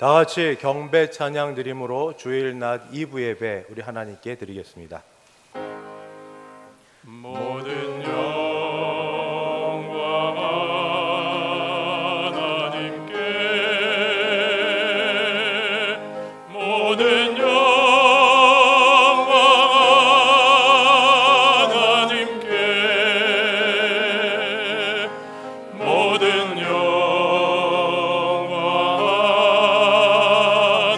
다 같이 경배 찬양 드림으로 주일 낮 2부 예배 우리 하나님께 드리겠습니다. 모든 영광 하나님께, 모든 영광 하나님께, 모든 영광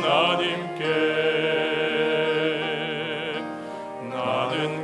하나님께. 나는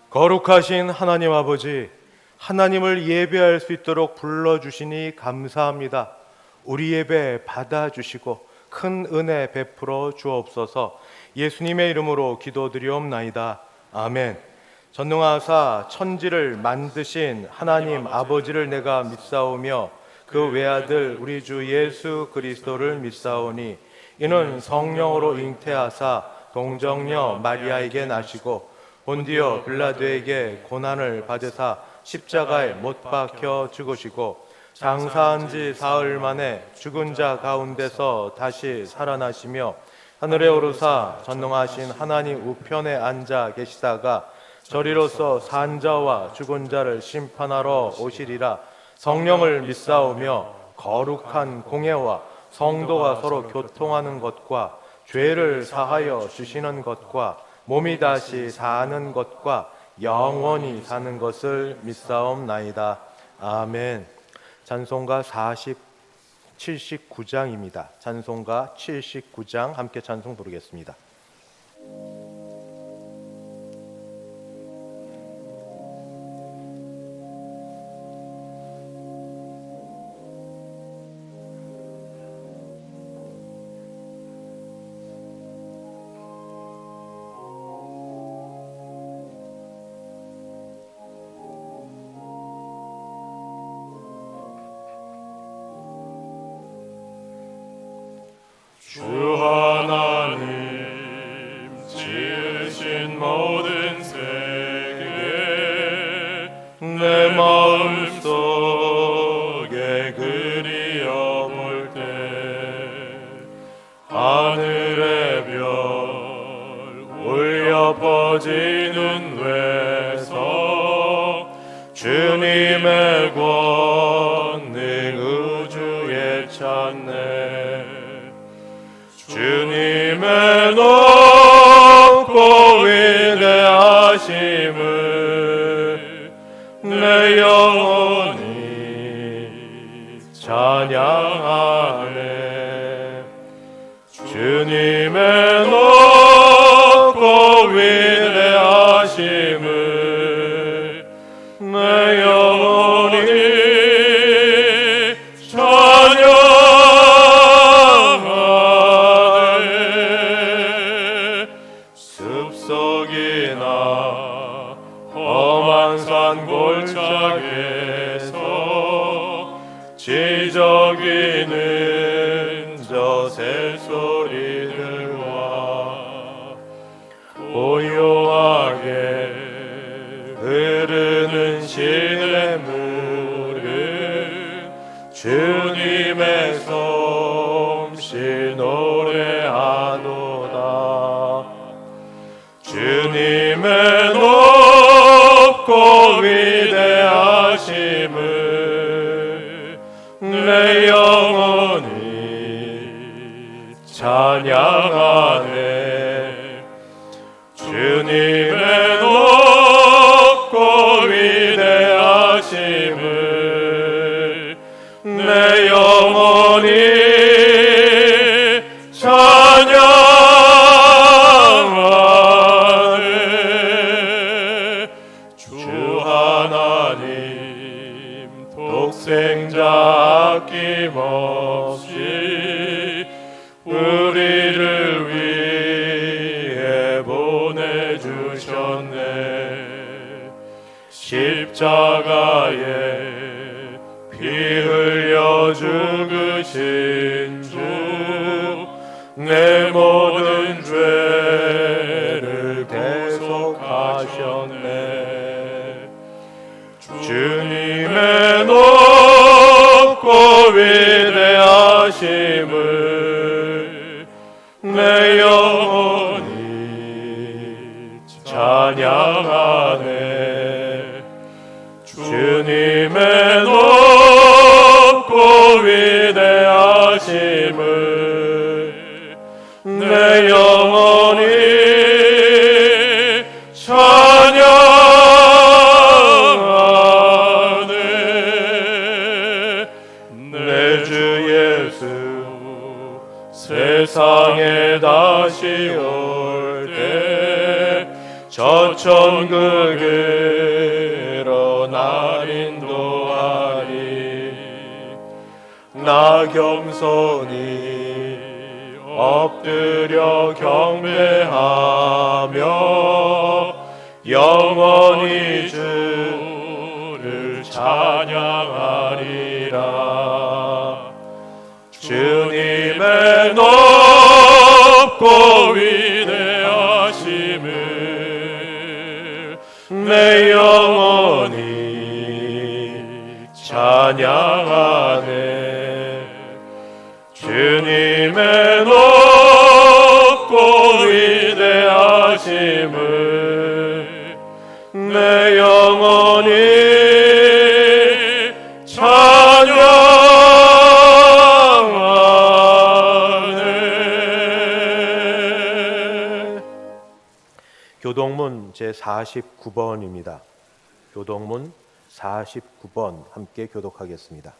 거룩하신 하나님 아버지, 하나님을 예배할 수 있도록 불러주시니 감사합니다. 우리 예배 받아주시고 큰 은혜 베풀어 주옵소서. 예수님의 이름으로 기도드리옵나이다. 아멘. 전능하사 천지를 만드신 하나님 아버지를 내가 믿사오며 그 외아들 우리 주 예수 그리스도를 믿사오니 이는 성령으로 잉태하사 동정녀 마리아에게 나시고 본디오 빌라도에게 고난을 받으사 십자가에 못 박혀 죽으시고 장사한 지 사흘 만에 죽은 자 가운데서 다시 살아나시며 하늘에 오르사 전능하신 하나님 우편에 앉아 계시다가 저리로서 산 자와 죽은 자를 심판하러 오시리라. 성령을 믿사오며 거룩한 공예와 성도가 서로 교통하는 것과 죄를 사하여 주시는 것과 몸이 다시 사는 것과 영원히 사는 것을 믿사옵나이다. 아멘. 찬송가 79장입니다. 찬송가 79장 함께 찬송 부르겠습니다. 주 하나님 지으신 모든 세계 내 마음속에 그리어볼 때 하늘의 별 울려 퍼지는 외성 주님의 권능 우주에 찾네. 주님의 높고 위대하심을 내 영혼이 찬양하네. 주님의 높고 위대하심을 내 영혼이 숲속이나 험한 산 골짜기에서 지저귀는 저 새소리들과 고요하게 흐르는 시냇물은 주님의 솜씨 노래하도다. 주님의 높고 위대하심을 내 영혼이 찬양하네. 주님의 높고 위대하심을 내 영혼이 희생자 아낌없이 우리를 위해 보내주셨네. 십자가에 피 흘려 죽으신 주, 내 모든 죄를 대속하셨네. 주님의 높고 위대하심을 내 영혼이 찬양하네. 주님의 높고 위대하심을 내 영혼이 찬양하네. 내 주 예수 세상에 다시 올 때 저 천국으로 날 인도하리. 나 겸손히 엎드려 경배하며 영원히 주를 찬양하리라. 주님의 높고 위대하심을 내 영혼이 찬양하네. 주님의 높고 위대하심을 내 영혼이 찬양하네. 교동문 제49번입니다. 교동문 49번 함께 교독하겠습니다.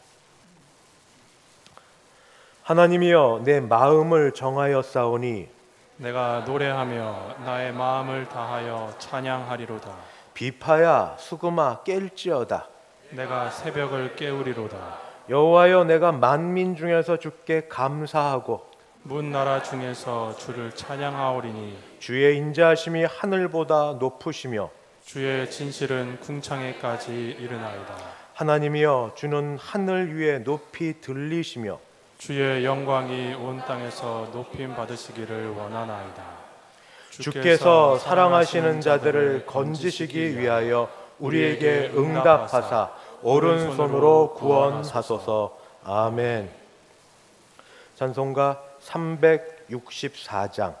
하나님이여 내 마음을 정하여 싸우니 내가 노래하며 나의 마음을 다하여 찬양하리로다. 비파야 수금아 깰지어다. 내가 새벽을 깨우리로다. 여호와여 내가 만민 중에서 주께 감사하고 문 나라 중에서 주를 찬양하오리니 주의 인자하심이 하늘보다 높으시며 주의 진실은 궁창에까지 이르나이다. 하나님이여 주는 하늘 위에 높이 들리시며 주의 영광이 온 땅에서 높임 받으시기를 원하나이다. 주께서 사랑하시는 자들을 건지시기 위하여 우리에게 응답하사 오른손으로 구원하소서. 아멘. 찬송가 364장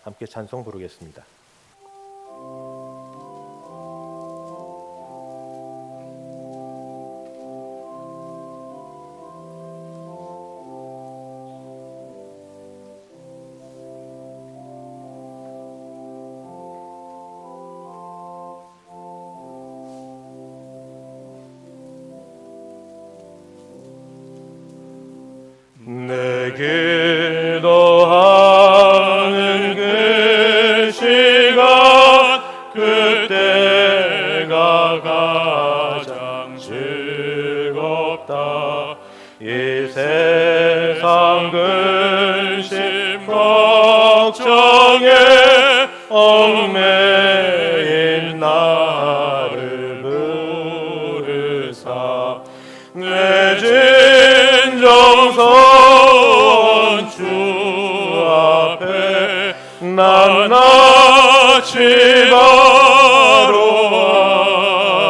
함께 찬송 부르겠습니다. 내 기도하는 그 시간 그때가 가장 즐겁다. 이 세상 근심 걱정에 얽매인 나를 부르사 내 진정성 주 앞에 낱낱이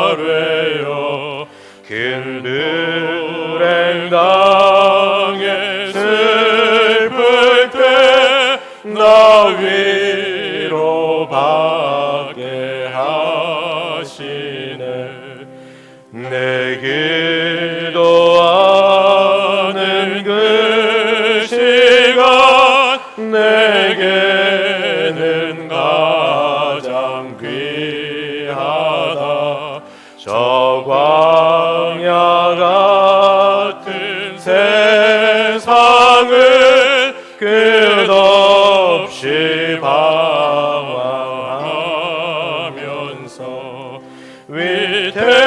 바로하래요. 긴 불행 당해 슬플 때 나 위로받게 하시네. 내 기도하는 그 시간 내게는 가장 귀하다. 저 광야 같은 세상을 끝없이 방황하면서 위태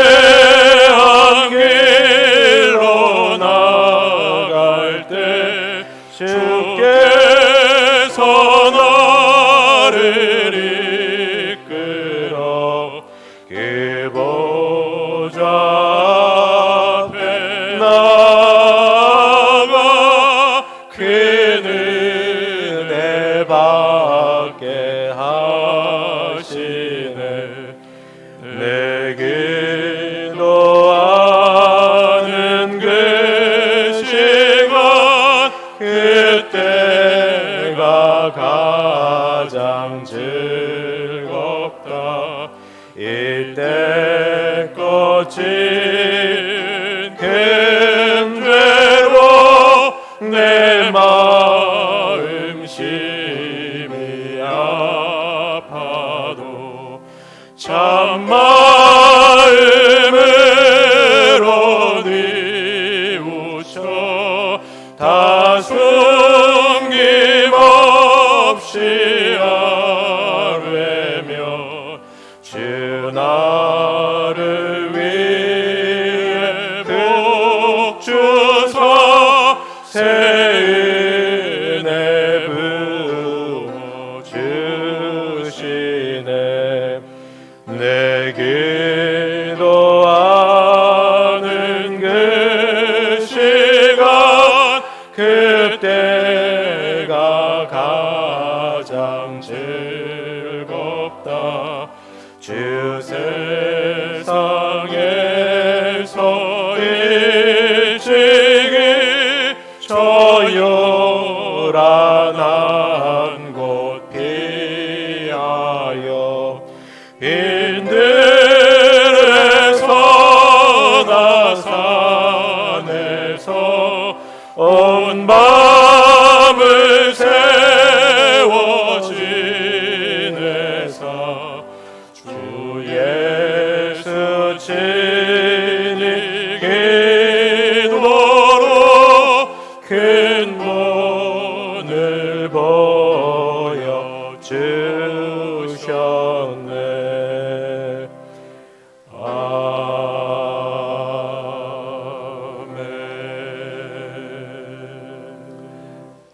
큰 죄로 내 마음 심히 아파도 참 마음으로 뉘우쳐 다 숨김없이 아뢰며 주 나를 위해 복 주사 새 은혜 부어 주시네. 내 기도하는 그 시간 그때가 가장 즐겁다. 주 세상에서 일찍이 저 요란한 곳 피하여 빈들에서 나 산에서 온 밤을 세워 지내사 주 예수 친히 기도로 큰 본을 보여 주셨네.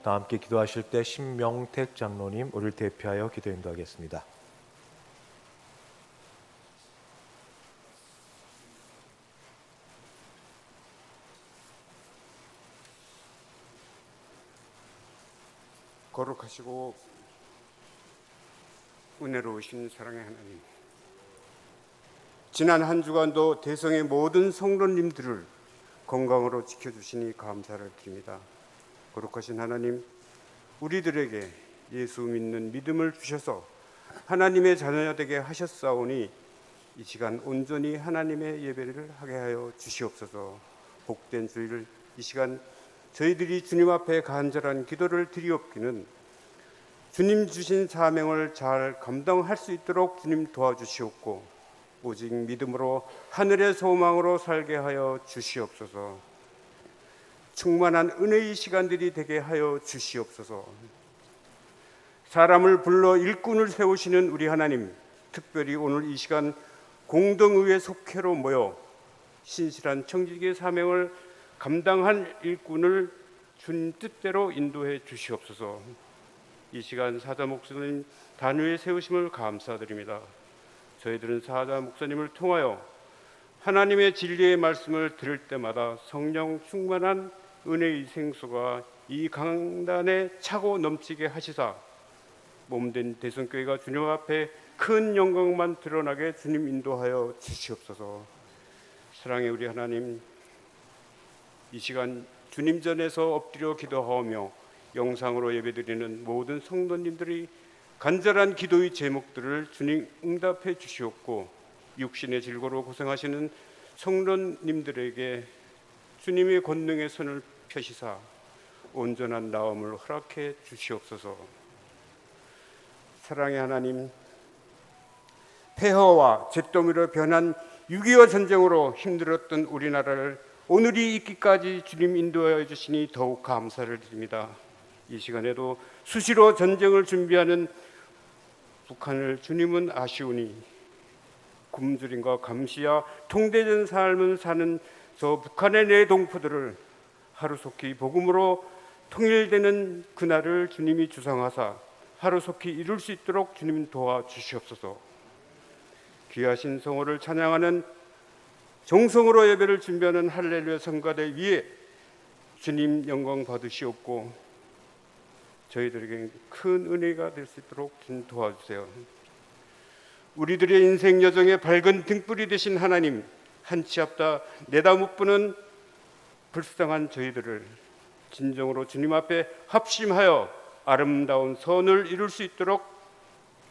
다 함께 기도하실 때 신명택 장로님 우리를 대표하여 기도 인도하겠습니다. 거룩하시고 은혜로우신 사랑의 하나님, 지난 한 주간도 대성의 모든 성도님들을 건강으로 지켜주시니 감사를 드립니다. 거룩하신 하나님, 우리들에게 예수 믿는 믿음을 주셔서 하나님의 자녀 되게 하셨사오니 이 시간 온전히 하나님의 예배를 하게 하여 주시옵소서. 복된 주일 이 시간 저희들이 주님 앞에 간절한 기도를 드리옵기는 주님 주신 사명을 잘 감당할 수 있도록 주님 도와주시옵고 오직 믿음으로 하늘의 소망으로 살게 하여 주시옵소서. 충만한 은혜의 시간들이 되게 하여 주시옵소서. 사람을 불러 일꾼을 세우시는 우리 하나님, 특별히 오늘 이 시간 공동의회 속회로 모여 신실한 청지기의 사명을 감당한 일꾼을 주님 뜻대로 인도해 주시옵소서. 이 시간 사자 목사님 단위의 세우심을 감사드립니다. 저희들은 사자 목사님을 통하여 하나님의 진리의 말씀을 들을 때마다 성령 충만한 은혜의 생수가 이 강단에 차고 넘치게 하시사 몸된 대성교회가 주님 앞에 큰 영광만 드러나게 주님 인도하여 주시옵소서. 사랑의 우리 하나님, 이 시간 주님 전에서 엎드려 기도하며 영상으로 예배드리는 모든 성도님들이 간절한 기도의 제목들을 주님 응답해 주시옵고 육신의 질고로 고생하시는 성도님들에게 주님의 권능의 손을 펴시사 온전한 나음을 허락해 주시옵소서. 사랑의 하나님, 폐허와 잿더미로 변한 6.25 전쟁으로 힘들었던 우리나라를 오늘이 있기까지 주님 인도하여 주시니 더욱 감사를 드립니다. 이 시간에도 수시로 전쟁을 준비하는 북한을 주님은 아시오니 굶주림과 감시와 통제된 삶을 사는 저 북한의 내 동포들을 하루속히 복음으로 통일되는 그날을 주님이 주상하사 하루속히 이룰 수 있도록 주님 도와주시옵소서. 귀하신 성호를 찬양하는 정성으로 예배를 준비하는 할렐루야 성가대 위에 주님 영광 받으시옵고 저희들에게 큰 은혜가 될 수 있도록 주님 도와주세요. 우리들의 인생 여정의 밝은 등불이 되신 하나님, 한치 앞다 내다 못 보는 불쌍한 저희들을 진정으로 주님 앞에 합심하여 아름다운 선을 이룰 수 있도록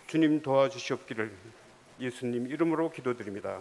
주님 도와주시옵기를 예수님 이름으로 기도드립니다.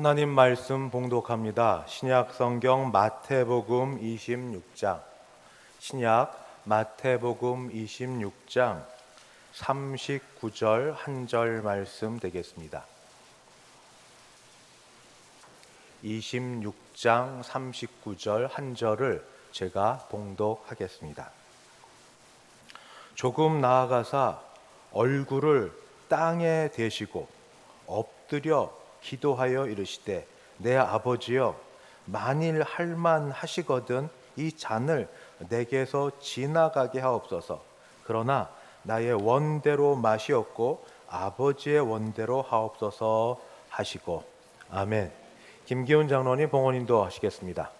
하나님 말씀 봉독합니다. 신약 성경 마태복음 26장. 신약 마태복음 26장 39절 한 절 말씀 되겠습니다. 26장 39절 한 절을 제가 봉독하겠습니다. 조금 나아가사 얼굴을 땅에 대시고 엎드려 기도하여 이르시되 내 아버지여 만일 할만하시거든 이 잔을 내게서 지나가게 하옵소서. 그러나 나의 원대로 마시옵고 아버지의 원대로 하옵소서 하시고. 아멘. 김기훈 장로님 봉헌 인도하시겠습니다.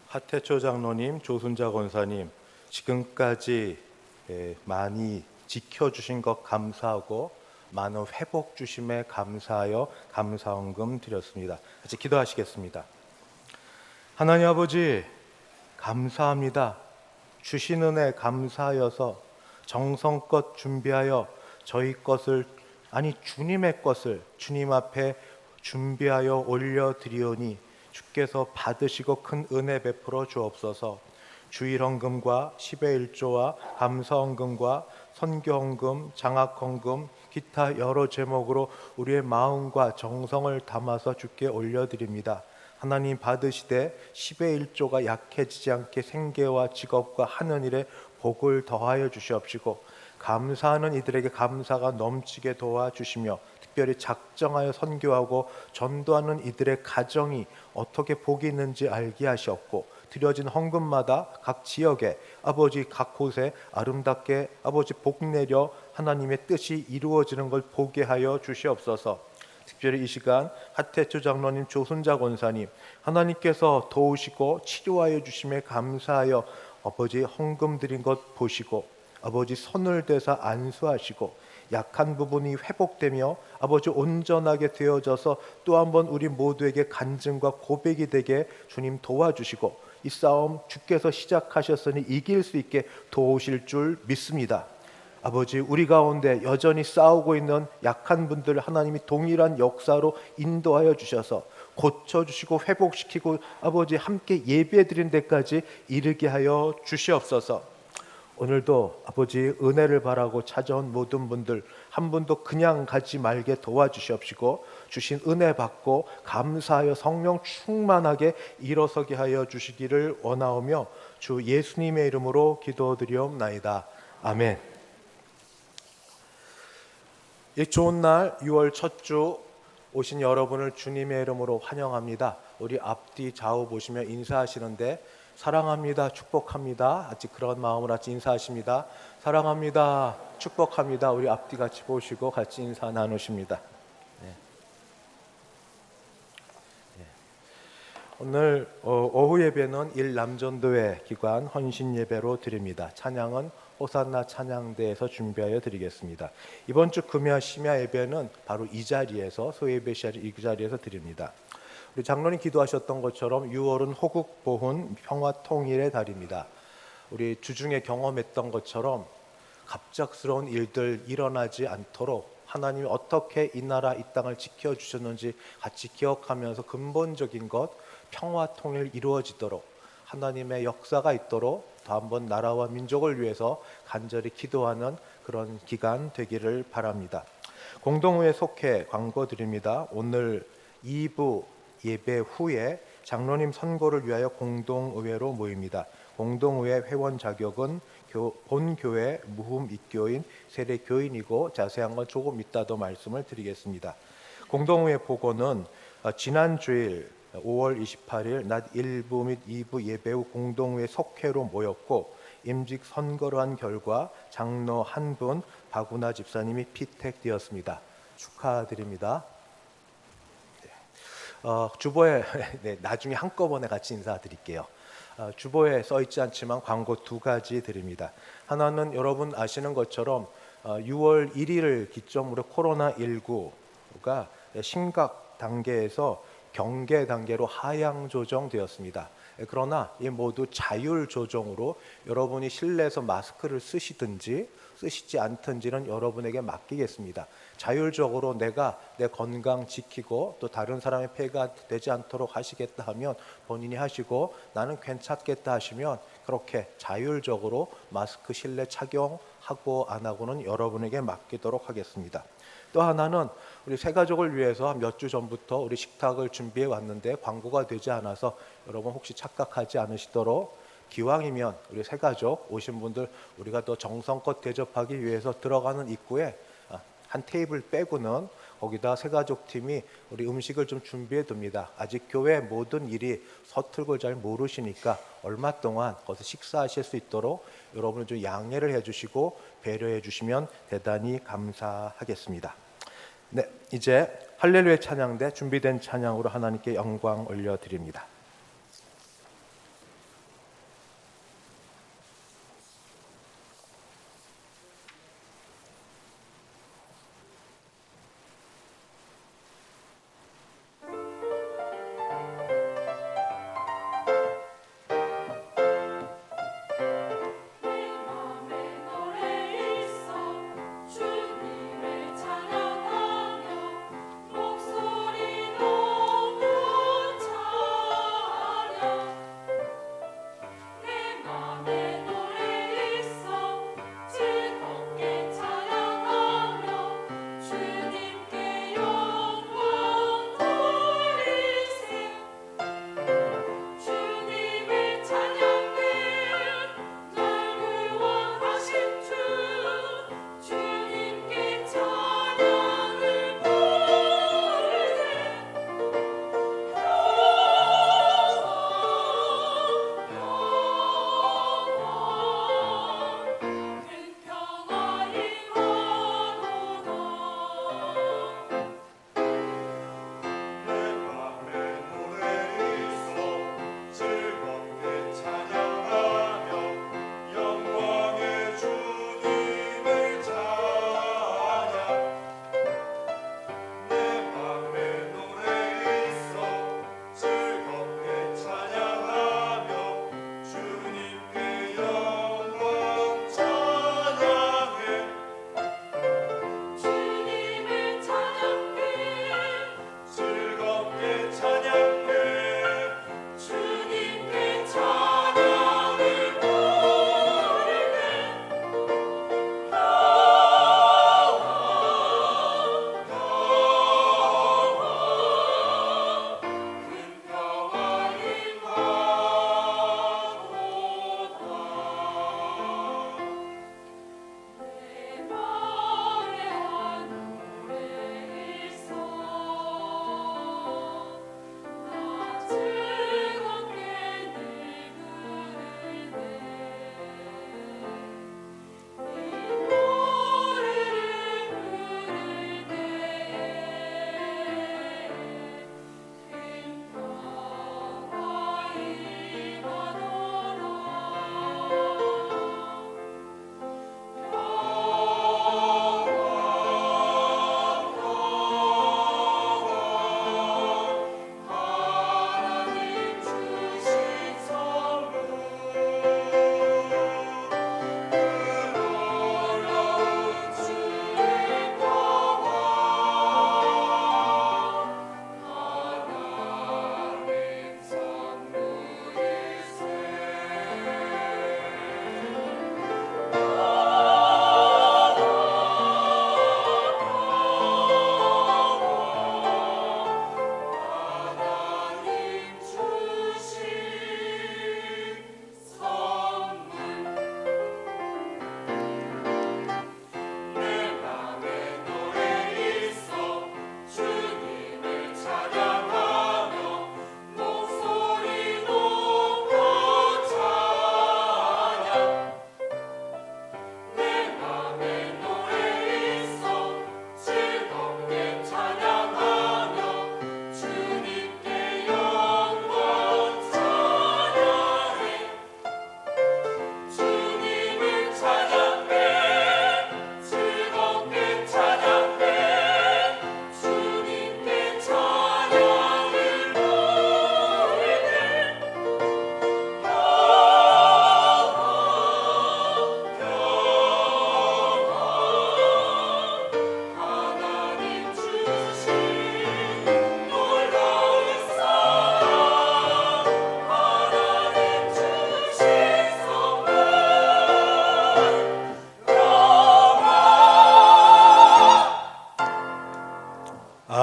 하태초 장로님, 조순자 권사님, 지금까지 많이 지켜주신 것 감사하고 많은 회복 주심에 감사하여 감사헌금 드렸습니다. 같이 기도하시겠습니다. 하나님 아버지 감사합니다. 주신 은혜 감사하여서 정성껏 준비하여 저희 것을 주님의 것을 주님 앞에 준비하여 올려드리오니 주께서 받으시고 큰 은혜 베풀어 주옵소서. 주일헌금과 10의 1조와 감사헌금과 선교헌금, 장학헌금, 기타 여러 제목으로 우리의 마음과 정성을 담아서 주께 올려드립니다. 하나님 받으시되 10의 1조가 약해지지 않게 생계와 직업과 하는 일에 복을 더하여 주시옵시고 감사하는 이들에게 감사가 넘치게 도와주시며 특별히 작정하여 선교하고 전도하는 이들의 가정이 어떻게 복이 있는지 알게 하시옵고 드려진 헌금마다 각 지역에 아버지 각 곳에 아름답게 아버지 복 내려 하나님의 뜻이 이루어지는 걸 보게 하여 주시옵소서. 특별히 이 시간 하태초 장로님, 조순자 권사님 하나님께서 도우시고 치료하여 주심에 감사하여 아버지 헌금 드린 것 보시고 아버지 손을 대사 안수하시고 약한 부분이 회복되며 아버지 온전하게 되어져서 또 한번 우리 모두에게 간증과 고백이 되게 주님 도와주시고 이 싸움 주께서 시작하셨으니 이길 수 있게 도우실 줄 믿습니다. 아버지 우리 가운데 여전히 싸우고 있는 약한 분들 하나님이 동일한 역사로 인도하여 주셔서 고쳐주시고 회복시키고 아버지 함께 예배드린 데까지 이르게 하여 주시옵소서. 오늘도 아버지 은혜를 바라고 찾아온 모든 분들 한 분도 그냥 가지 말게 도와주시옵시고 주신 은혜 받고 감사하여 성령 충만하게 일어서게 하여 주시기를 원하오며 주 예수님의 이름으로 기도드리옵나이다. 아멘. 이 좋은 날 6월 첫 주 오신 여러분을 주님의 이름으로 환영합니다. 우리 앞뒤 좌우 보시며 인사하시는데 사랑합니다, 축복합니다. 아직 그런 마음으로 같이 인사하십니다. 사랑합니다, 축복합니다. 우리 앞뒤 같이 보시고 같이 인사 나누십니다. 네. 네. 오늘 오후 예배는 일남전도회 기관 헌신 예배로 드립니다. 찬양은 호산나 찬양대에서 준비하여 드리겠습니다. 이번 주 금요 심야 예배는 바로 이 자리에서 소예배 이 자리에서 드립니다. 우리 장로님 기도하셨던 것처럼 6월은 호국 보훈 평화 통일의 달입니다. 우리 주중에 경험했던 것처럼 갑작스러운 일들 일어나지 않도록 하나님이 어떻게 이 나라 이 땅을 지켜주셨는지 같이 기억하면서 근본적인 것 평화 통일 이루어지도록 하나님의 역사가 있도록 더 한번 나라와 민족을 위해서 간절히 기도하는 그런 기간 되기를 바랍니다. 공동의회 속회 광고 드립니다. 오늘 2부 예배 후에 장로님 선고를 위하여 공동의회로 모입니다. 공동의회 회원 자격은 본교회 무흠 입교인 세례교인이고 자세한 건 조금 이따도 말씀을 드리겠습니다. 공동의회 보고는 지난 주일 5월 28일 낮 1부 및 2부 예배 후 공동의회 속회로 모였고 임직 선거를 한 결과 장로 한 분 박운하 집사님이 피택되었습니다. 축하드립니다. 주보에 네, 나중에 한꺼번에 같이 인사드릴게요. 주보에 써 있지 않지만 광고 두 가지 드립니다. 하나는 여러분 아시는 것처럼 6월 1일을 기점으로 코로나19가 심각 단계에서 경계 단계로 하향 조정되었습니다. 그러나 이 모두 자율 조정으로 여러분이 실내에서 마스크를 쓰시든지 쓰시지 않든지는 여러분에게 맡기겠습니다. 자율적으로 내가 내 건강 지키고 또 다른 사람의 폐가 되지 않도록 하시겠다 하면 본인이 하시고 나는 괜찮겠다 하시면 그렇게 자율적으로 마스크 실내 착용하고 안 하고는 여러분에게 맡기도록 하겠습니다. 또 하나는 우리 새가족을 위해서 몇 주 전부터 우리 식탁을 준비해 왔는데 광고가 되지 않아서 여러분 혹시 착각하지 않으시도록 기왕이면 우리 새가족 오신 분들 우리가 또 정성껏 대접하기 위해서 들어가는 입구에 한 테이블 빼고는 거기다 새가족 팀이 우리 음식을 좀 준비해 둡니다. 아직 교회 모든 일이 서툴고 잘 모르시니까 얼마 동안 거기서 식사하실 수 있도록 여러분을 좀 양해를 해주시고 배려해 주시면 대단히 감사하겠습니다. 네, 이제 할렐루야 찬양대 준비된 찬양으로 하나님께 영광 올려드립니다. 목소리 높은 찬양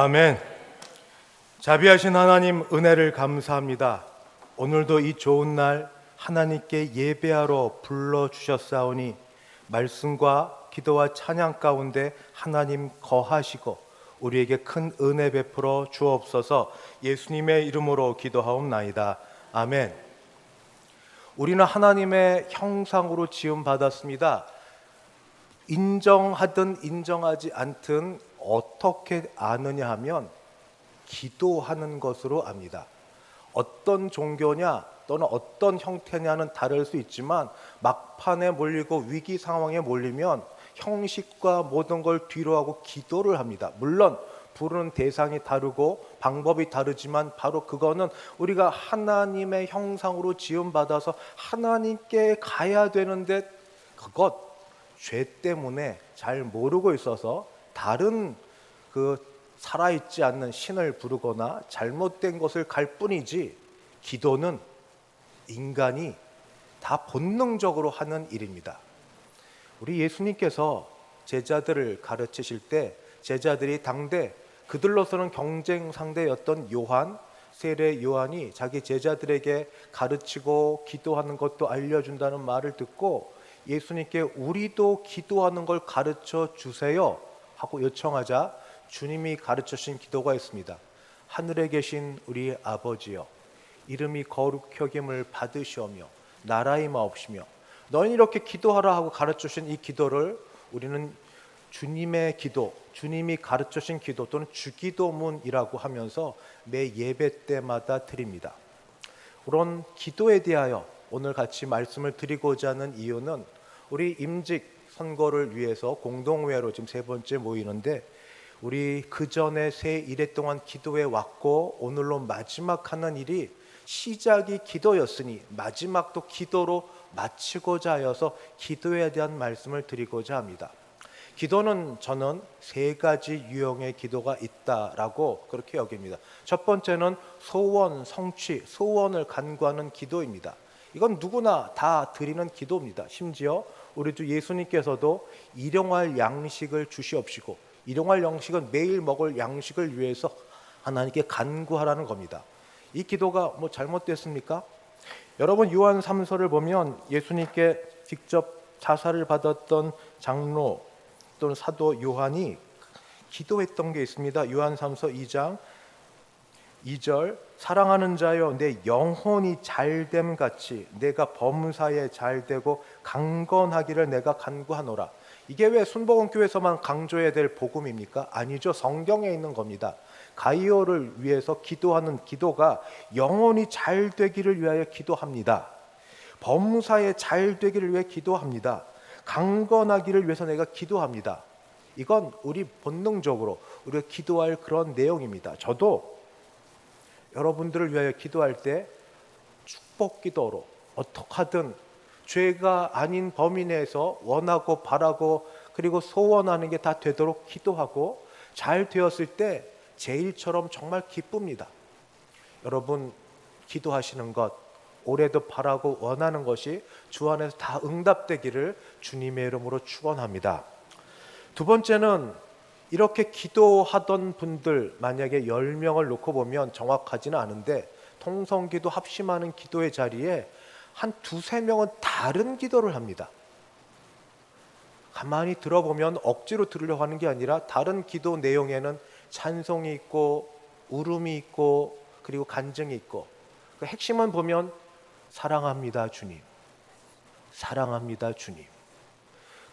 아멘. 자비하신 하나님 은혜를 감사합니다. 오늘도 이 좋은 날 하나님께 예배하러 불러주셨사오니 말씀과 기도와 찬양 가운데 하나님 거하시고 우리에게 큰 은혜 베풀어 주옵소서. 예수님의 이름으로 기도하옵나이다. 아멘. 우리는 하나님의 형상으로 지음 받았습니다. 인정하든 인정하지 않든 어떻게 아느냐 하면 기도하는 것으로 압니다. 어떤 종교냐 또는 어떤 형태냐는 다를 수 있지만 막판에 몰리고 위기 상황에 몰리면 형식과 모든 걸 뒤로하고 기도를 합니다. 물론 부르는 대상이 다르고 방법이 다르지만 바로 그거는 우리가 하나님의 형상으로 지음받아서 하나님께 가야 되는데 그것 죄 때문에 잘 모르고 있어서 다른 그 살아있지 않는 신을 부르거나 잘못된 것을 갈 뿐이지, 기도는 인간이 다 본능적으로 하는 일입니다. 우리 예수님께서 제자들을 가르치실 때 제자들이 당대 그들로서는 경쟁 상대였던 요한, 세례 요한이 자기 제자들에게 가르치고 기도하는 것도 알려준다는 말을 듣고 예수님께 우리도 기도하는 걸 가르쳐 주세요 하고 요청하자 주님이 가르쳐 주신 기도가 있습니다. 하늘에 계신 우리 아버지여, 이름이 거룩히 여김을 받으시오며 나라의 마옵시며. 너희는 이렇게 기도하라 하고 가르쳐 주신 이 기도를 우리는 주님의 기도, 주님이 가르쳐 주신 기도 또는 주기도문이라고 하면서 매 예배 때마다 드립니다. 그런 기도에 대하여 오늘 같이 말씀을 드리고자 하는 이유는 우리 임직 선거를 위해서 공동회로 지금 세 번째 모이는데 우리 그 전에 새 1회 동안 기도해 왔고 오늘로 마지막 하는 일이 시작이 기도였으니 마지막도 기도로 마치고자 하여서 기도에 대한 말씀을 드리고자 합니다. 기도는 저는 세 가지 유형의 기도가 있다라고 그렇게 여깁니다. 첫 번째는 소원, 성취, 소원을 간구하는 기도입니다. 이건 누구나 다 드리는 기도입니다. 심지어 우리 주 예수님께서도 일용할 양식을 주시옵시고, 일용할 양식은 매일 먹을 양식을 위해서 하나님께 간구하라는 겁니다. 이 기도가 뭐 잘못됐습니까? 여러분 요한 3서를 보면 예수님께 직접 자살을 받았던 장로 또는 사도 요한이 기도했던 게 있습니다. 요한 3서 2장 2절, 사랑하는 자여 내 영혼이 잘됨 같이 내가 범사에 잘되고 강건하기를 내가 간구하노라. 이게 왜 순복음교회에서만 강조해야 될 복음입니까? 아니죠. 성경에 있는 겁니다. 가이오를 위해서 기도하는 기도가 영혼이 잘 되기를 위하여 기도합니다. 범사에 잘 되기를 위해 기도합니다. 강건하기를 위해서 내가 기도합니다. 이건 우리 본능적으로 우리가 기도할 그런 내용입니다. 저도 여러분들을 위하여 기도할 때 축복 기도로 어떻게 하든 죄가 아닌 범위 내에서 원하고 바라고 그리고 소원하는 게 다 되도록 기도하고 잘 되었을 때 제일처럼 정말 기쁩니다. 여러분 기도하시는 것, 올해도 바라고 원하는 것이 주 안에서 다 응답되기를 주님의 이름으로 축원합니다. 두 번째는 이렇게 기도하던 분들 만약에 10명을 놓고 보면 정확하지는 않은데 통성기도 합심하는 기도의 자리에 한 두세 명은 다른 기도를 합니다. 가만히 들어보면 억지로 들으려고 하는 게 아니라 다른 기도 내용에는 찬송이 있고 울음이 있고 그리고 간증이 있고, 그 핵심은 보면 사랑합니다 주님, 사랑합니다 주님.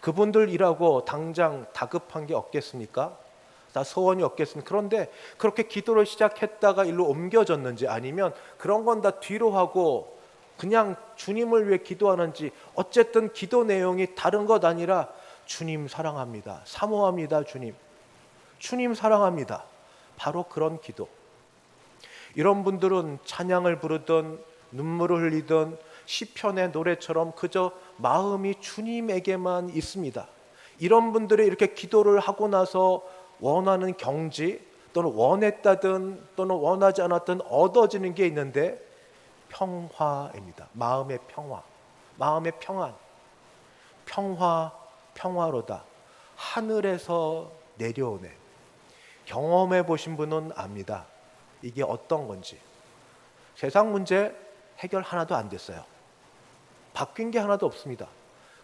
그분들이라고 당장 다급한 게 없겠습니까? 다 소원이 없겠습니까? 그런데 그렇게 기도를 시작했다가 일로 옮겨졌는지 아니면 그런 건 다 뒤로 하고 그냥 주님을 위해 기도하는지, 어쨌든 기도 내용이 다른 것 아니라 주님 사랑합니다, 사모합니다 주님, 주님 사랑합니다, 바로 그런 기도. 이런 분들은 찬양을 부르든 눈물을 흘리든 시편의 노래처럼 그저 마음이 주님에게만 있습니다. 이런 분들이 이렇게 기도를 하고 나서 원하는 경지 또는 원했다든 또는 원하지 않았든 얻어지는 게 있는데 평화입니다. 마음의 평화, 마음의 평안. 평화, 평화로다. 하늘에서 내려오네. 경험해 보신 분은 압니다. 이게 어떤 건지. 세상 문제 해결 하나도 안 됐어요. 바뀐 게 하나도 없습니다.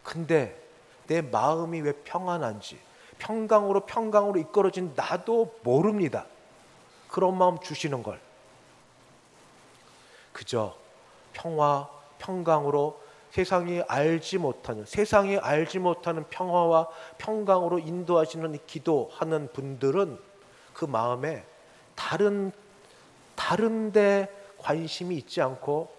근데 내 마음이 왜 평안한지, 평강으로 이끌어진 나도 모릅니다. 그런 마음 주시는 걸. 그저 평화, 평강으로 세상이 알지 못하는 평화와 평강으로 인도하시는 이 기도하는 분들은 그 마음에 다른 데 관심이 있지 않고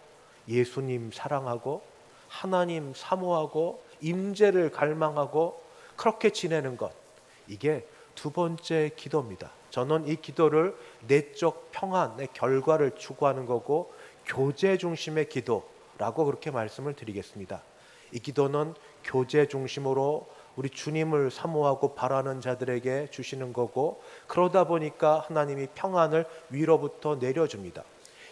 예수님 사랑하고 하나님 사모하고 임재를 갈망하고 그렇게 지내는 것, 이게 두 번째 기도입니다. 저는 이 기도를 내적 평안의 결과를 추구하는 거고 교제 중심의 기도라고 그렇게 말씀을 드리겠습니다. 이 기도는 교제 중심으로 우리 주님을 사모하고 바라는 자들에게 주시는 거고, 그러다 보니까 하나님이 평안을 위로부터 내려줍니다.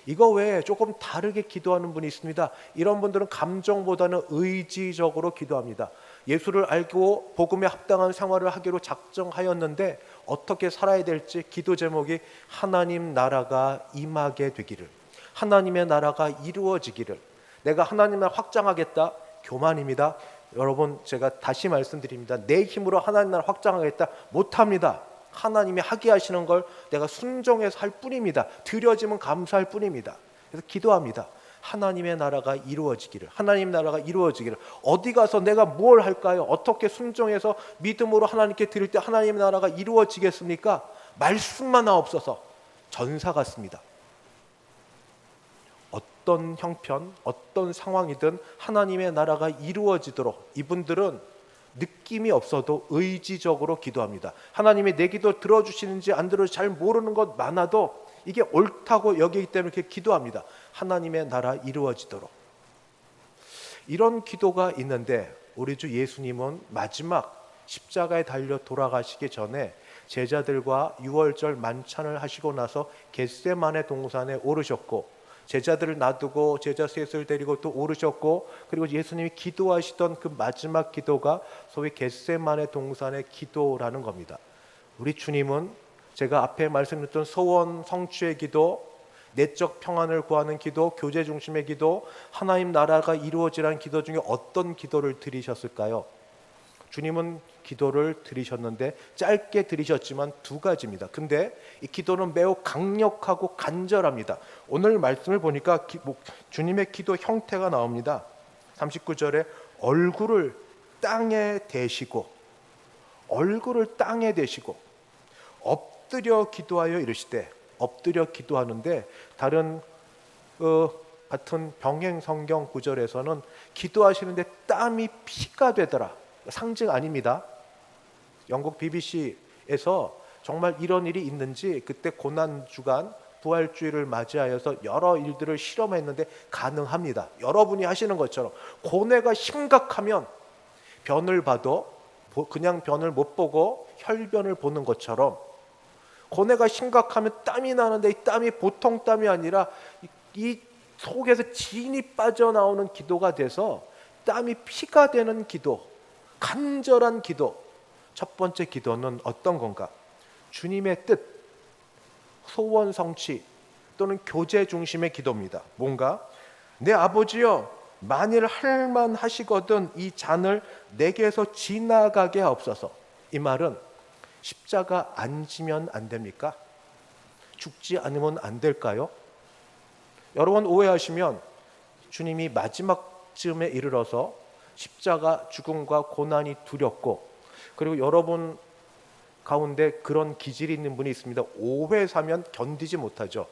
이거 외에 조금 다르게 기도하는 분이 있습니다. 이런 분들은 감정보다는 의지적으로 기도합니다. 예수를 알고 복음에 합당한 생활을 하기로 작정하였는데 어떻게 살아야 될지 기도 제목이 하나님 나라가 임하게 되기를, 하나님의 나라가 이루어지기를. 내가 하나님 나라 확장하겠다, 교만입니다. 여러분, 제가 다시 말씀드립니다. 내 힘으로 하나님 나라 확장하겠다, 못합니다. 하나님이 하게 하시는 걸 내가 순종해서 할 뿐입니다. 드려지면 감사할 뿐입니다. 그래서 기도합니다. 하나님의 나라가 이루어지기를, 하나님 나라가 이루어지기를. 어디 가서 내가 뭘 할까요? 어떻게 순종해서 믿음으로 하나님께 드릴 때 하나님의 나라가 이루어지겠습니까? 말씀만 없어서 전사 같습니다. 어떤 형편, 어떤 상황이든 하나님의 나라가 이루어지도록 이분들은 느낌이 없어도 의지적으로 기도합니다. 하나님이 내 기도 들어주시는지 안 들어주시는지 잘 모르는 것 많아도 이게 옳다고 여기기 때문에 이렇게 기도합니다. 하나님의 나라 이루어지도록. 이런 기도가 있는데 우리 주 예수님은 마지막 십자가에 달려 돌아가시기 전에 제자들과 유월절 만찬을 하시고 나서 겟세마네 동산에 오르셨고, 제자들을 놔두고 제자 셋을 데리고 또 오르셨고, 그리고 예수님이 기도하시던 그 마지막 기도가 소위 겟세마네 동산의 기도라는 겁니다. 우리 주님은 제가 앞에 말씀드렸던 소원 성취의 기도, 내적 평안을 구하는 기도, 교제 중심의 기도, 하나님 나라가 이루어지라는 기도 중에 어떤 기도를 드리셨을까요? 주님은 기도를 드리셨는데 짧게 드리셨지만 두 가지입니다. 근데 이 기도는 매우 강력하고 간절합니다. 오늘 말씀을 보니까 주님의 기도 형태가 나옵니다. 39절에 얼굴을 땅에 대시고 엎드려 기도하여 이르시되, 엎드려 기도하는데 다른 같은 병행 성경 구절에서는 기도하시는데 땀이 피가 되더라, 상징 아닙니다. 영국 BBC에서 정말 이런 일이 있는지 그때 고난주간 부활주의를 맞이하여서 여러 일들을 실험했는데 가능합니다. 여러분이 하시는 것처럼 고뇌가 심각하면 변을 봐도 그냥 변을 못 보고 혈변을 보는 것처럼, 고뇌가 심각하면 땀이 나는데 이 땀이 보통 땀이 아니라 이 속에서 진이 빠져나오는 기도가 돼서 땀이 피가 되는 기도, 간절한 기도. 첫 번째 기도는 어떤 건가? 주님의 뜻, 소원 성취 또는 교제 중심의 기도입니다. 뭔가 내 아버지여, 만일 할만하시거든 이 잔을 내게서 지나가게 하옵소서. 이 말은 십자가 안 지면 안 됩니까? 죽지 않으면 안 될까요? 여러분 오해하시면 주님이 마지막쯤에 이르러서 십자가 죽음과 고난이 두렵고, 그리고 여러분 가운데 그런 기질이 있는 분이 있습니다. 오해 사면 견디지 못하죠.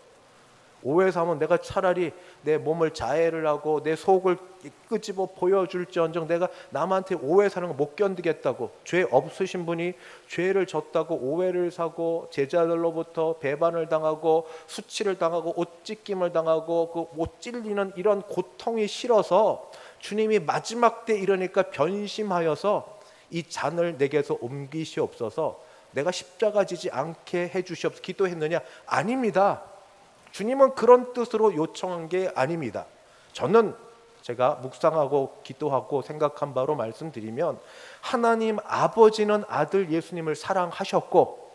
오해 사면 내가 차라리 내 몸을 자해를 하고 내 속을 끄집어 보여줄지언정 내가 남한테 오해 사는 거 못 견디겠다고, 죄 없으신 분이 죄를 졌다고 오해를 사고 제자들로부터 배반을 당하고 수치를 당하고 옷 찢김을 당하고 그 옷 찔리는 이런 고통이 싫어서 주님이 마지막 때 이러니까 변심하여서 이 잔을 내게서 옮기시옵소서, 내가 십자가 지지 않게 해주시옵소서 기도했느냐? 아닙니다. 주님은 그런 뜻으로 요청한 게 아닙니다. 저는 제가 묵상하고 기도하고 생각한 바로 말씀드리면, 하나님 아버지는 아들 예수님을 사랑하셨고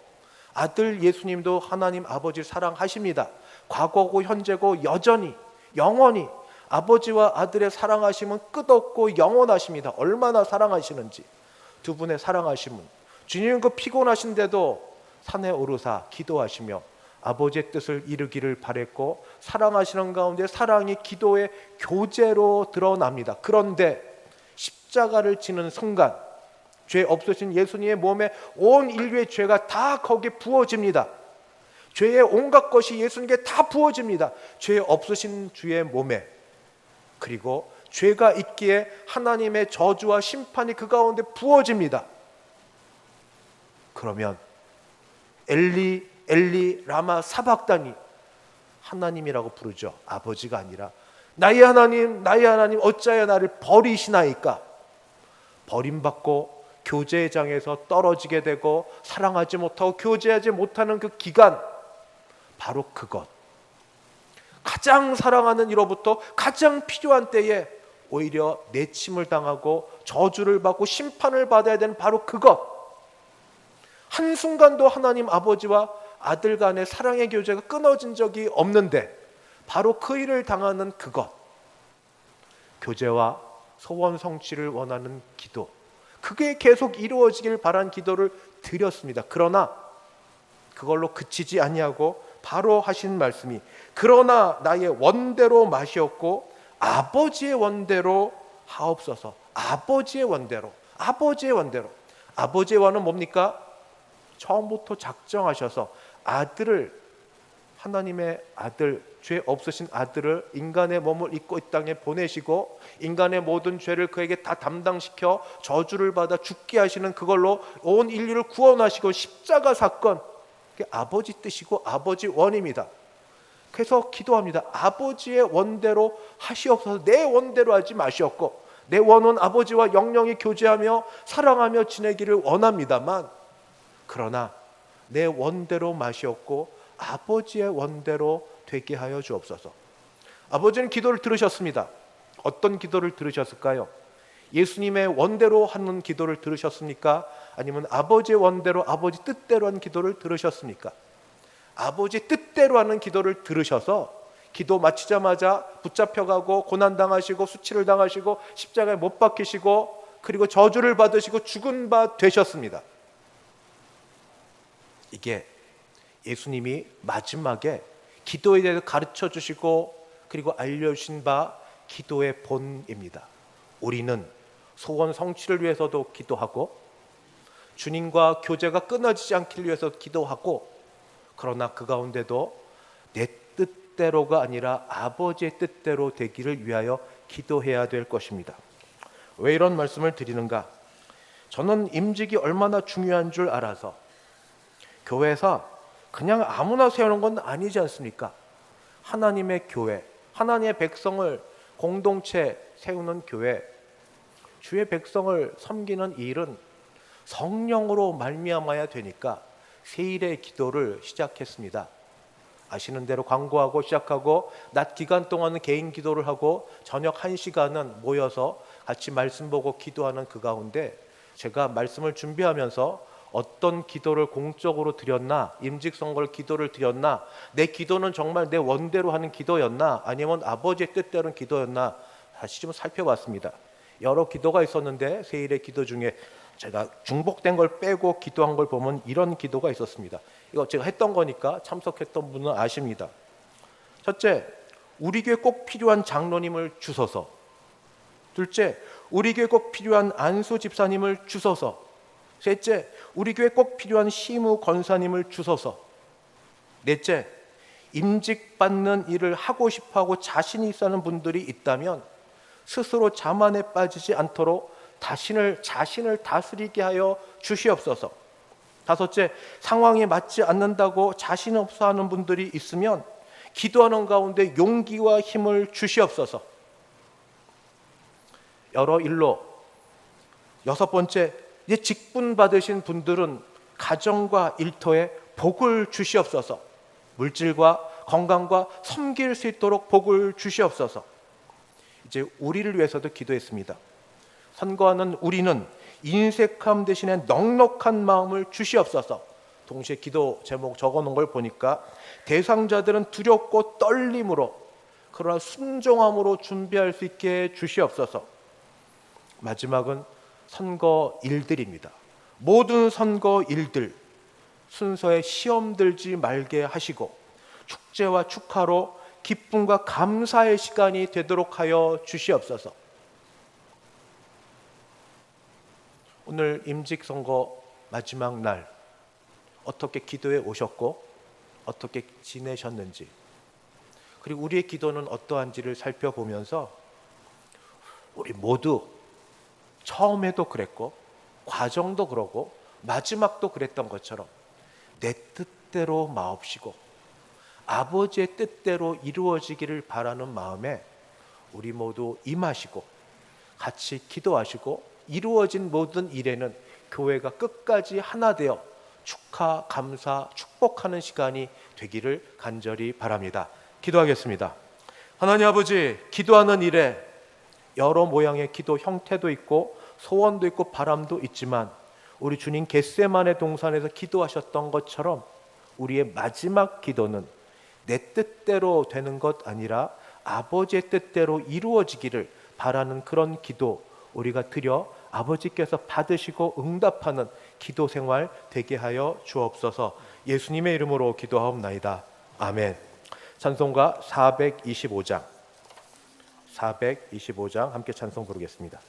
아들 예수님도 하나님 아버지 사랑하십니다. 과거고 현재고 여전히 영원히 아버지와 아들의 사랑하심은 끝없고 영원하십니다. 얼마나 사랑하시는지. 두 분의 사랑하심은 주님 그 피곤하신데도 산에 오르사 기도하시며 아버지의 뜻을 이루기를 바랬고 사랑하시는 가운데 사랑이 기도의 교제로 드러납니다. 그런데 십자가를 지는 순간 죄 없으신 예수님의 몸에 온 인류의 죄가 다 거기에 부어집니다. 죄의 온갖 것이 예수님께 다 부어집니다. 죄 없으신 주의 몸에. 그리고 죄가 있기에 하나님의 저주와 심판이 그 가운데 부어집니다. 그러면 엘리 엘리 라마 사박다니, 하나님이라고 부르죠. 아버지가 아니라 나의 하나님 어찌하여 나를 버리시나이까. 버림받고 교제의 장에서 떨어지게 되고 사랑하지 못하고 교제하지 못하는 그 기간, 바로 그것, 가장 사랑하는 이로부터 가장 필요한 때에 오히려 내침을 당하고 저주를 받고 심판을 받아야 되는 바로 그것, 한순간도 하나님 아버지와 아들 간의 사랑의 교제가 끊어진 적이 없는데 바로 그 일을 당하는 그것, 교제와 소원 성취를 원하는 기도, 그게 계속 이루어지길 바란 기도를 드렸습니다. 그러나 그걸로 그치지 아니하고 바로 하신 말씀이 그러나 나의 원대로 마시옵고 아버지의 원대로 하옵소서. 아버지의 원대로. 아버지의 원은 뭡니까? 처음부터 작정하셔서 아들을, 하나님의 아들, 죄 없으신 아들을 인간의 몸을 입고 이 땅에 보내시고 인간의 모든 죄를 그에게 다 담당시켜 저주를 받아 죽게 하시는 그걸로 온 인류를 구원하시고 십자가 사건, 그게 아버지 뜻이고 아버지 원입니다. 그래서 기도합니다. 아버지의 원대로 하시옵소서. 내 원대로 하지 마시옵고 내 원은 아버지와 영영이 교제하며 사랑하며 지내기를 원합니다만, 그러나 내 원대로 마시옵고 아버지의 원대로 되게 하여 주옵소서. 아버지는 기도를 들으셨습니다. 어떤 기도를 들으셨을까요? 예수님의 원대로 하는 기도를 들으셨습니까? 아니면 아버지의 원대로 아버지 뜻대로 하는 기도를 들으셨습니까? 아버지 뜻대로 하는 기도를 들으셔서 기도 마치자마자 붙잡혀가고 고난당하시고 수치를 당하시고 십자가에 못 박히시고 그리고 저주를 받으시고 죽은 바 되셨습니다. 이게 예수님이 마지막에 기도에 대해서 가르쳐 주시고 그리고 알려주신 바 기도의 본입니다. 우리는 소원 성취를 위해서도 기도하고 주님과 교제가 끊어지지 않기 위해서 기도하고, 그러나 그 가운데도 내 뜻대로가 아니라 아버지의 뜻대로 되기를 위하여 기도해야 될 것입니다. 왜 이런 말씀을 드리는가? 저는 임직이 얼마나 중요한 줄 알아서, 교회에서 그냥 아무나 세우는 건 아니지 않습니까? 하나님의 교회, 하나님의 백성을 공동체 세우는 교회, 주의 백성을 섬기는 일은 성령으로 말미암아야 되니까 세일의 기도를 시작했습니다. 아시는 대로 광고하고 시작하고 낮 기간 동안은 개인 기도를 하고 저녁 1시간은 모여서 같이 말씀 보고 기도하는 그 가운데 제가 말씀을 준비하면서 어떤 기도를 공적으로 드렸나, 임직 선거를 기도를 드렸나, 내 기도는 정말 내 원대로 하는 기도였나, 아니면 아버지의 뜻대로 기도였나, 다시 좀 살펴봤습니다. 여러 기도가 있었는데 세일의 기도 중에 제가 중복된 걸 빼고 기도한 걸 보면 이런 기도가 있었습니다. 이거 제가 했던 거니까 참석했던 분은 아십니다. 첫째, 우리 교회 꼭 필요한 장로님을 주소서. 둘째, 우리 교회 꼭 필요한 안수 집사님을 주소서. 셋째, 우리 교회 꼭 필요한 시무 권사님을 주소서. 넷째, 임직받는 일을 하고 싶어하고 자신이 있어하는 분들이 있다면 스스로 자만에 빠지지 않도록 자신을 다스리게 하여 주시옵소서. 다섯째, 상황에 맞지 않는다고 자신 없어하는 분들이 있으면 기도하는 가운데 용기와 힘을 주시옵소서. 여러 일로. 여섯 번째, 이제 직분 받으신 분들은 가정과 일터에 복을 주시옵소서. 물질과 건강과 섬길 수 있도록 복을 주시옵소서. 이제 우리를 위해서도 기도했습니다. 선거하는 우리는 인색함 대신에 넉넉한 마음을 주시옵소서. 동시에 기도 제목 적어놓은 걸 보니까 대상자들은 두렵고 떨림으로 그러나 순종함으로 준비할 수 있게 주시옵소서. 마지막은 선거 일들입니다. 모든 선거 일들 순서에 시험 들지 말게 하시고 축제와 축하로 기쁨과 감사의 시간이 되도록 하여 주시옵소서. 오늘 임직선거 마지막 날 어떻게 기도에 오셨고 어떻게 지내셨는지, 그리고 우리의 기도는 어떠한지를 살펴보면서 우리 모두 처음에도 그랬고 과정도 그러고 마지막도 그랬던 것처럼 내 뜻대로 마옵시고 아버지의 뜻대로 이루어지기를 바라는 마음에 우리 모두 임하시고 같이 기도하시고 이루어진 모든 일에는 교회가 끝까지 하나 되어 축하, 감사, 축복하는 시간이 되기를 간절히 바랍니다. 기도하겠습니다. 하나님 아버지, 기도하는 일에 여러 모양의 기도 형태도 있고 소원도 있고 바람도 있지만 우리 주님 겟세마네 동산에서 기도하셨던 것처럼 우리의 마지막 기도는 내 뜻대로 되는 것 아니라 아버지의 뜻대로 이루어지기를 바라는 그런 기도 우리가 드려 아버지께서 받으시고 응답하는 기도 생활 되게 하여 주옵소서. 예수님의 이름으로 기도하옵나이다. 아멘. 찬송가 425장 함께 찬송 부르겠습니다.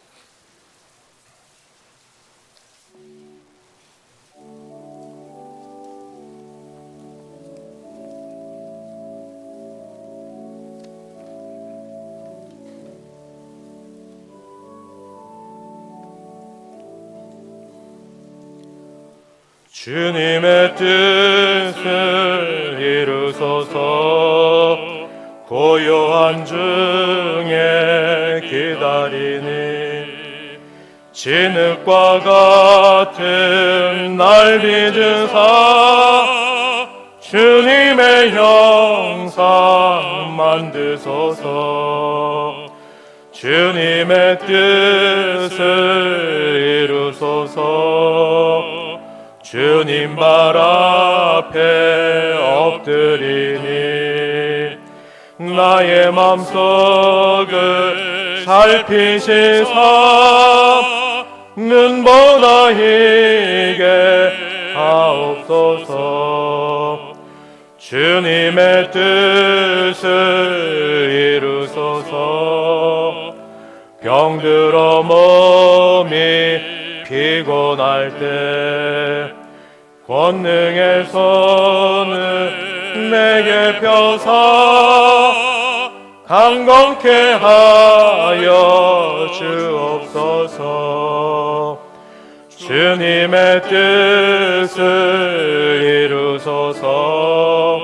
주님의 뜻을 이루소서. 고요한 중에 기다리니 진흙과 같은 날 빚으사 주님의 형상 만드소서. 주님의 뜻을 이루소서. 주님 발 앞에 엎드리니 나의 맘속을 살피시사 눈보다 희게 하옵소서. 주님의 뜻을 이루소서. 병들어 몸이 피곤할 때 권능의 손을 내게 펴사 강건케 하여 주옵소서. 주님의 뜻을 이루소서.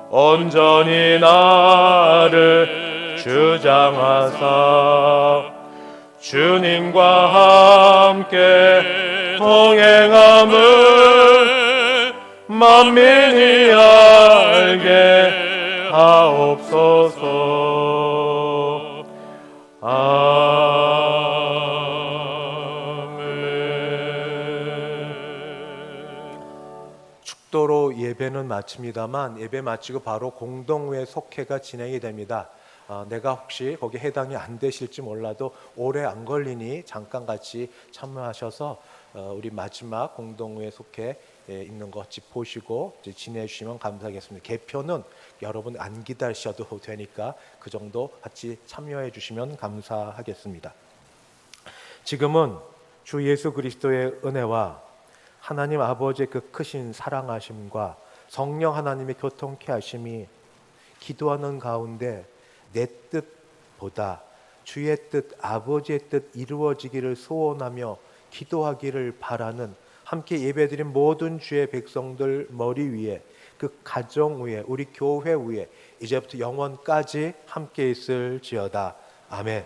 온전히 나를 주장하사 주님과 함께 동행함을 만민이 알게 하옵소서. 아멘. 축도로 예배는 마칩니다만 예배 마치고 바로 공동회 속회가 진행이 됩니다. 내가 혹시 거기에 해당이 안 되실지 몰라도 오래 안 걸리니 잠깐 같이 참여하셔서 우리 마지막 공동회 속회 있는 거 보시고 지내해 주시면 감사하겠습니다. 개표는 여러분 안 기다리셔도 되니까 그 정도 같이 참여해 주시면 감사하겠습니다. 지금은 주 예수 그리스도의 은혜와 하나님 아버지의 그 크신 사랑하심과 성령 하나님의 교통케 하심이 기도하는 가운데 내 뜻보다 주의 뜻, 아버지의 뜻 이루어지기를 소원하며 기도하기를 바라는 함께 예배드린 모든 주의 백성들 머리 위에, 그 가정 위에, 우리 교회 위에 이제부터 영원까지 함께 있을지어다. 아멘.